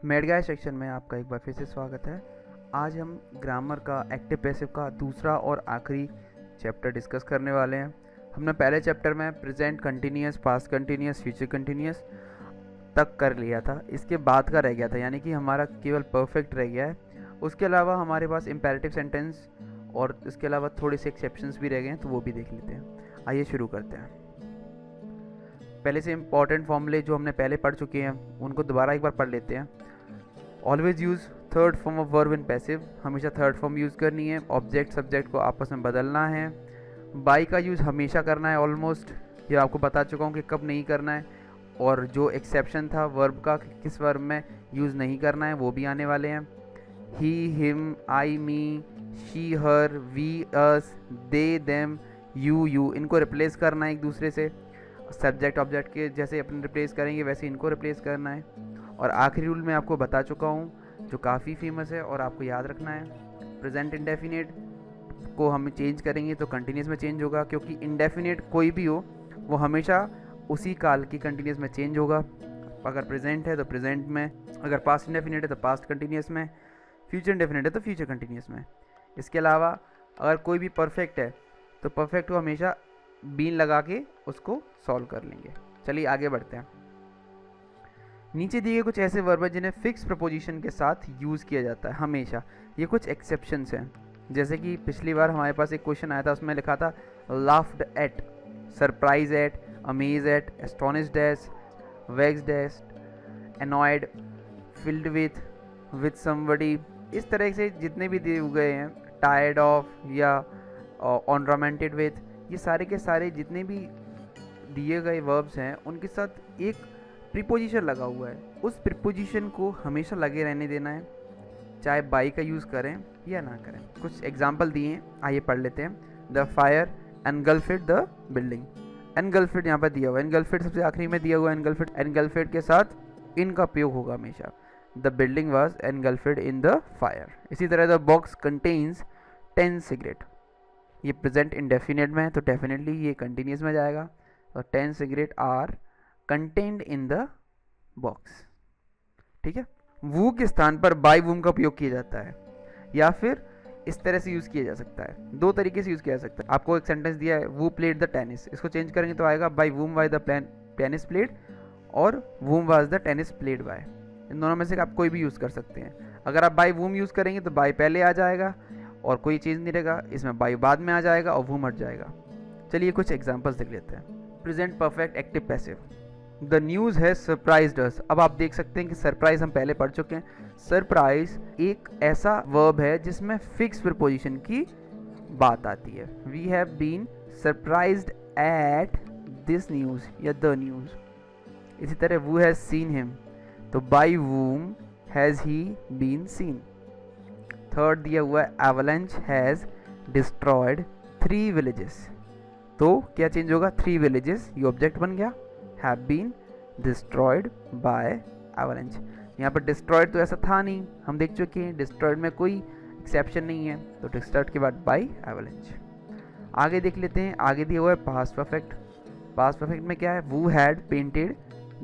Made गाय section में आपका एक बार फिर से स्वागत है। आज हम ग्रामर का एक्टिव पैसिव का दूसरा और आखिरी चैप्टर डिस्कस करने वाले हैं। हमने पहले चैप्टर में present continuous, past continuous, future continuous तक कर लिया था। इसके बाद का रह गया था, यानी कि हमारा केवल परफेक्ट रह गया है। उसके अलावा हमारे पास इम्पेरेटिव सेंटेंस और इसके अलावा थोड़े से एक्सेप्शंस भी रह गए हैं, तो वो भी देख लेते हैं। आइए शुरू करते हैं। पहले से इंपॉर्टेंट फॉर्मूले जो हमने पहले पढ़ चुके हैं उनको दोबारा एक बार पढ़ लेते हैं। Always use third form of verb in passive, हमेशा थर्ड फॉर्म यूज़ करनी है। ऑब्जेक्ट सब्जेक्ट को आपस में बदलना है। बाई का यूज़ हमेशा करना है ऑलमोस्ट, ये आपको बता चुका हूँ कि कब नहीं करना है। और जो एक्सेप्शन था वर्ब का, किस वर्ब में यूज़ नहीं करना है, वो भी आने वाले हैं। He, him, I, me, she, her, we, us, they, them, you, इनको रिप्लेस करना है एक दूसरे से। सब्जेक्ट ऑब्जेक्ट के जैसे अपन रिप्लेस करेंगे वैसे इनको रिप्लेस करना है। और आखिरी रूल मैं आपको बता चुका हूँ जो काफ़ी फेमस है और आपको याद रखना है। प्रेजेंट इंडेफिनिट को हम चेंज करेंगे तो कंटिन्यूस में चेंज होगा, क्योंकि इंडेफिनिट कोई भी हो वो हमेशा उसी काल की कंटिन्यूस में चेंज होगा। अगर प्रेजेंट है तो प्रेजेंट में, अगर पास्ट इंडेफिनिट है तो पास्ट कंटिन्यूस में, फ्यूचर इंडेफिनिट है तो फ्यूचर कंटिन्यूस में। इसके अलावा अगर कोई भी परफेक्ट है तो परफेक्ट को हमेशा बीन लगा के उसको सॉल्व कर लेंगे। चलिए आगे बढ़ते हैं। नीचे दिए कुछ ऐसे वर्ब हैं जिन्हें फिक्स प्रपोजिशन के साथ यूज़ किया जाता है हमेशा। ये कुछ एक्सेप्शंस हैं, जैसे कि पिछली बार हमारे पास एक क्वेश्चन आया था, उसमें लिखा था laughed at, surprise at, amaze at, astonished at, vexed at, annoyed, filled with somebody. इस तरह से जितने भी दिए गए हैं, टायर्ड ऑफ या ऑनरामेंटेड विथ, ये सारे के सारे जितने भी दिए गए वर्ब्स हैं उनके साथ एक प्रीपोजिशन लगा हुआ है। उस प्रीपोजिशन को हमेशा लगे रहने देना है, चाहे बाई का यूज़ करें या ना करें। कुछ एग्जाम्पल दिए हैं, आइए पढ़ लेते हैं। The fire engulfed the building. Engulfed यहाँ पर दिया हुआ है, एनगल्फिड सबसे आखिरी में दिया हुआ है। एनगल्फिड के साथ इन का प्रयोग होगा हमेशा। The building was engulfed in the fire. इसी तरह द बॉक्स कंटेन्स 10 सिगरेट। ये प्रेजेंट इंडेफिनिट में है तो डेफिनेटली ये कंटिन्यूस में जाएगा। तो 10 cigarette are contained in the box. ठीक है। वू के स्थान पर बाई वूम का उपयोग किया जाता है, या फिर इस तरह से यूज़ किया जा सकता है। दो तरीके से यूज़ किया जा सकता है। आपको एक सेंटेंस दिया है, वू प्लेड द टेनिस, इसको चेंज करेंगे तो आएगा by whom was the tennis played, और whom was the tennis played by. इन दोनों में से आप कोई भी यूज़ कर सकते हैं। अगर आप बाई वूम यूज़ करेंगे तो बाई पहले आ जाएगा और कोई चीज़ नहीं रहेगा, इसमें बाई बाद में आ जाएगा और वूम हट जाएगा। चलिए कुछ एग्जाम्पल्स देख लेते हैं। Present perfect active passive. The news है सरप्राइज्ड अस। अब आप देख सकते हैं कि सरप्राइज हम पहले पढ़ चुके हैं। सरप्राइज एक ऐसा वर्ब है जिसमें फिक्स प्रीपोजिशन की बात आती है। We have been surprised at this news या द न्यूज़। इसी तरह वू हैज सीन हिम, तो by whom has he been seen. Third दिया हुआ है एवलांच हैज़ डिस्ट्रॉयड 3 विलेजेस, तो क्या चेंज होगा, 3 विलेजेस, ये ऑब्जेक्ट बन गया, have been destroyed by avalanche। यहाँ पर डिस्ट्रॉयड तो ऐसा था नहीं, हम देख चुके हैं डिस्ट्रॉयड में कोई एक्सेप्शन नहीं है, तो डिस्ट्रॉयड के बाद बाय एवलांच। आगे देख लेते हैं। आगे दिया हुआ है पास्ट परफेक्ट। पास्ट परफेक्ट में क्या है, who had painted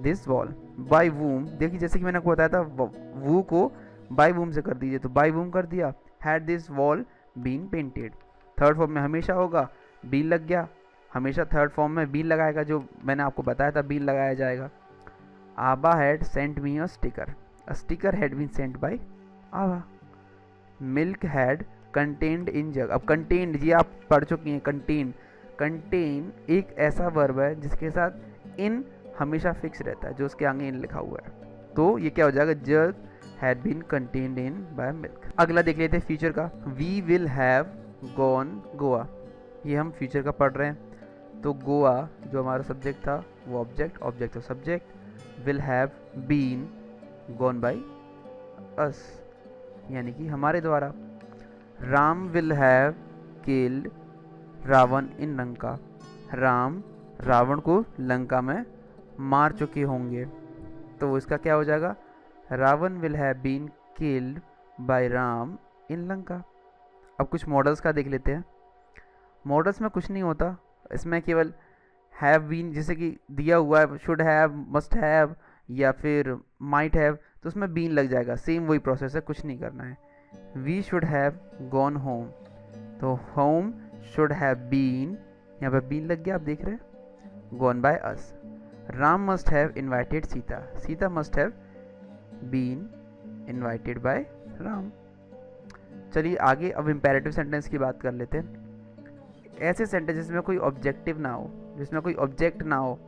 this wall. By whom, देखिए जैसे कि मैंने आपको बताया था, वू को बाय वूम से कर दीजिए, तो बाय वूम कर दिया। Had this wall been painted, third form में हमेशा होगा, बीन लग गया, हमेशा थर्ड फॉर्म में बीन लगाएगा, जो मैंने आपको बताया था बीन लगाया जाएगा। Abba had sent me a sticker had been sent by Abba. Milk had contained in jug. अब कंटेन्ड ये आप पढ़ चुकी हैं। कंटेन एक ऐसा वर्ब है जिसके साथ इन हमेशा फिक्स रहता है, जो उसके आगे इन लिखा हुआ है, तो ये क्या हो जाएगा, jug had been contained in by milk. अगला देख लेते हैं फ्यूचर का। We will have gone Goa, ये हम फ्यूचर का पढ़ रहे हैं, तो गोवा जो हमारा सब्जेक्ट था वो ऑब्जेक्ट, ऑब्जेक्ट तो subject, will have been gone by us, यानी कि हमारे द्वारा। Ram will have killed Ravan in Lanka, Ram Ravan को लंका में मार चुके होंगे, तो इसका क्या हो जाएगा, Ravan will have been killed by Ram in Lanka. अब कुछ मॉडल्स का देख लेते हैं। मॉडल्स में कुछ नहीं होता, इसमें केवल हैव बीन जैसे कि दिया हुआ है, शुड हैव, मस्ट हैव या फिर माइट हैव, तो उसमें बीन लग जाएगा, सेम वही प्रोसेस है, कुछ नहीं करना है। We should have gone home, तो होम शुड हैव बीन, यहाँ पर बीन लग गया, आप देख रहे हैं, gone by us. Ram must have invited Sita, Sita must have been invited by Ram. चलिए आगे अब इम्पेरेटिव सेंटेंस की बात कर लेते हैं। ऐसे सेंटेंस जिसमें कोई ऑब्जेक्टिव ना हो, जिसमें कोई ऑब्जेक्ट ना हो,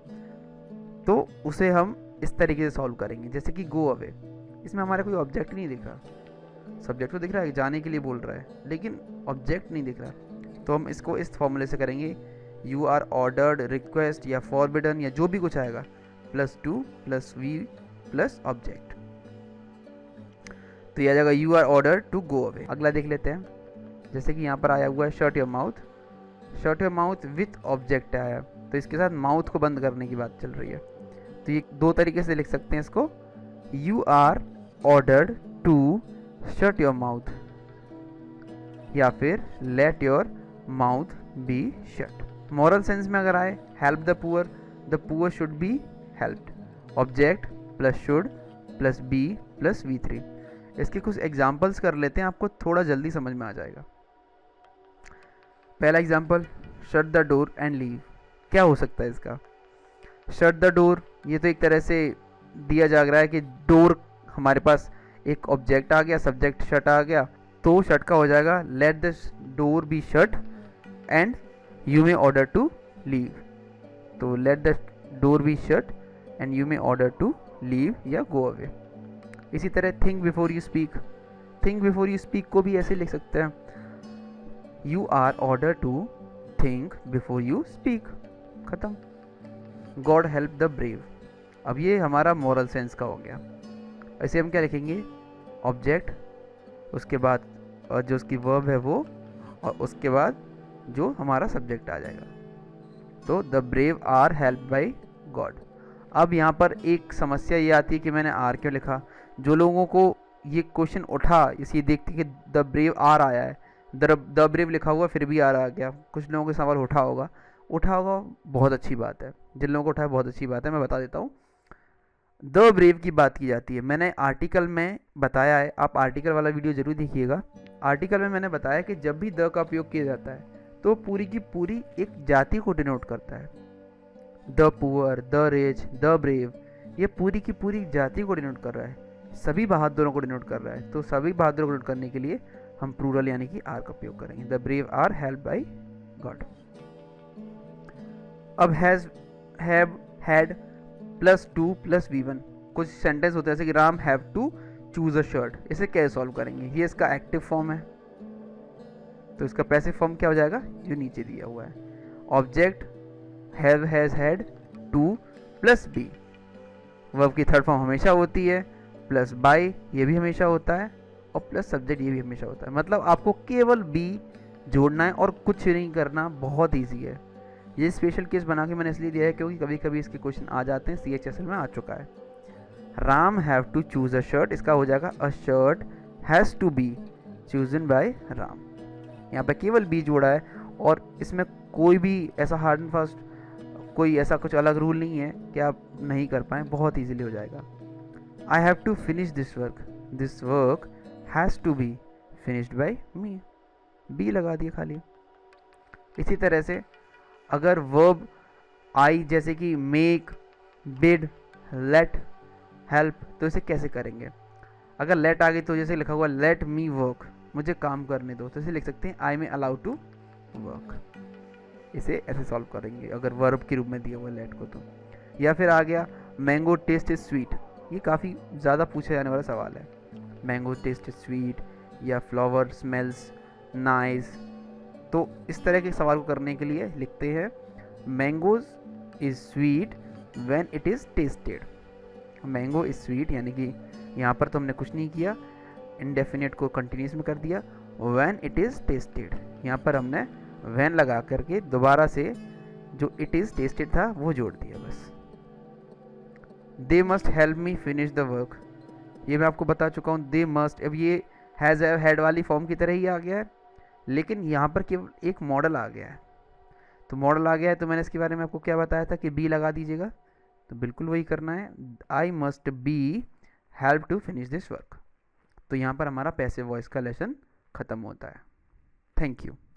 तो उसे हम इस तरीके से सॉल्व करेंगे। जैसे कि गो अवे, इसमें हमारा कोई ऑब्जेक्ट नहीं दिख रहा, सब्जेक्ट तो दिख रहा है, जाने के लिए बोल रहा है, लेकिन ऑब्जेक्ट नहीं दिख रहा, तो हम इसको इस फॉर्मूले से करेंगे, यू आर ऑर्डर्ड, रिक्वेस्ट या फॉरबिडन या जो भी कुछ आएगा, +2 + वी + ऑब्जेक्ट, तो यह आ जाएगा you are ordered to go away. अगला देख लेते हैं, जैसे कि यहाँ पर आया हुआ है shut your mouth, shut your mouth with object आया, तो इसके साथ माउथ को बंद करने की बात चल रही है। तो ये दो तरीके से लिख सकते हैं इसको, you are ordered to shut your mouth, या फिर let your mouth be shut. Moral sense में अगर आए, help the poor should be helped, object + should + be + V3। इसके कुछ एग्जाम्पल्स कर लेते हैं, आपको थोड़ा जल्दी समझ में आ जाएगा। पहला example, shut the door and leave. क्या हो सकता है इसका? शट द डोर, ये तो एक तरह से दिया जा रहा है कि डोर, हमारे पास एक ऑब्जेक्ट आ गया, सब्जेक्ट शट आ गया, तो शट का हो जाएगा let the door be shut and you may order to leave, तो let the door be shut and you may order to leave या गो अवे। इसी तरह think before you speak, think before you speak को भी ऐसे लिख सकते हैं, you are order to think before you speak, खत्म। गॉड हेल्प द ब्रेव, अब ये हमारा मॉरल सेंस का हो गया। ऐसे हम क्या लिखेंगे, ऑब्जेक्ट, उसके बाद जो उसकी वर्ब है वो, और उसके बाद जो हमारा सब्जेक्ट आ जाएगा, तो the brave are help by God. अब यहाँ पर एक समस्या ये आती है कि मैंने आर क्यों लिखा। जो लोगों को ये क्वेश्चन उठा, इसे देखते कि द ब्रेव आर आया है, द ब्रेव लिखा हुआ फिर भी आर आ गया, कुछ लोगों को सवाल उठा होगा, बहुत अच्छी बात है, जिन लोगों को उठाया बहुत अच्छी बात है। मैं बता देता हूँ, द ब्रेव की बात की जाती है, मैंने आर्टिकल में बताया है, आप आर्टिकल वाला वीडियो जरूर देखिएगा। आर्टिकल में मैंने बताया कि जब भी द का उपयोग किया जाता है तो पूरी की पूरी एक जाति को डिनोट करता है। The poor, the rich, the brave, ये पूरी की पूरी जाति को डिनोट कर रहा है, सभी बहादुरों को डिनोट कर रहा है। तो सभी बहादुरों को डिनोट करने के लिए हम प्लूरल यानी कि आर का उपयोग करेंगे, the brave are help by God. अब हैज, हैव, हैड +2 + V1, कुछ सेंटेंस होते हैं जैसे कि Ram have to choose a shirt, इसे कैसे सॉल्व करेंगे? ये इसका एक्टिव फॉर्म है, तो इसका पैसिव फॉर्म क्या हो जाएगा, जो नीचे दिया हुआ है। Object have, has, had, to + be, verb की थर्ड फॉर्म हमेशा होती है, + बाय ये भी हमेशा होता है, और + सब्जेक्ट ये भी हमेशा होता है। मतलब आपको केवल बी जोड़ना है और कुछ नहीं करना, बहुत ईजी है। ये स्पेशल केस बना के मैंने इसलिए दिया है क्योंकि कभी कभी इसके क्वेश्चन आ जाते हैं, CHSL में आ चुका है। Ram have to choose a shirt, इसका हो जाएगा a shirt has to be chosen by Ram. यहाँ पे केवल बी जोड़ा है और इसमें कोई भी ऐसा हार्ड एंड फास्ट, कोई ऐसा कुछ अलग रूल नहीं है कि आप नहीं कर पाएँ, बहुत ईजिली हो जाएगा। I have to finish this work has to be finished by me, be लगा दिया खाली। इसी तरह से अगर वर्ब आई जैसे कि मेक, बिड, लेट, हेल्प, तो इसे कैसे करेंगे? अगर लेट आ गई तो जैसे लिखा हुआ लेट मी वर्क, मुझे काम करने दो, तो इसे लिख सकते हैं आई मे अलाउ टू वर्क। इसे ऐसे सॉल्व करेंगे अगर वर्ब के रूप में दिया हुआ लेट को तो। या फिर आ गया मैंगो टेस्ट इज स्वीट, ये काफ़ी ज़्यादा पूछा जाने वाला सवाल है। मैंगो टेस्ट इज स्वीट या फ्लावर स्मेल्स नाइस, तो इस तरह के सवाल को करने के लिए लिखते हैं mangoes is sweet when it is tested. Mango is sweet यानी कि यहाँ पर तो हमने कुछ नहीं किया, इनडेफिनेट को कंटिन्यूस में कर दिया। व्हेन इट इज़ टेस्टेड, यहाँ पर हमने व्हेन लगा करके दोबारा से जो इट इज़ टेस्टेड था वो जोड़ दिया बस। They must help me finish the work, ये मैं आपको बता चुका हूँ। दे मस्ट, अब ये हैज़ हैड वाली फॉर्म की तरह ही आ गया है, लेकिन यहाँ पर केवल एक मॉडल आ गया है। तो मॉडल आ गया है तो मैंने इसके बारे में आपको क्या बताया था कि बी लगा दीजिएगा, तो बिल्कुल वही करना है। I must be help to finish this work. तो यहाँ पर हमारा पैसिव वॉइस का लेसन ख़त्म होता है। Thank you.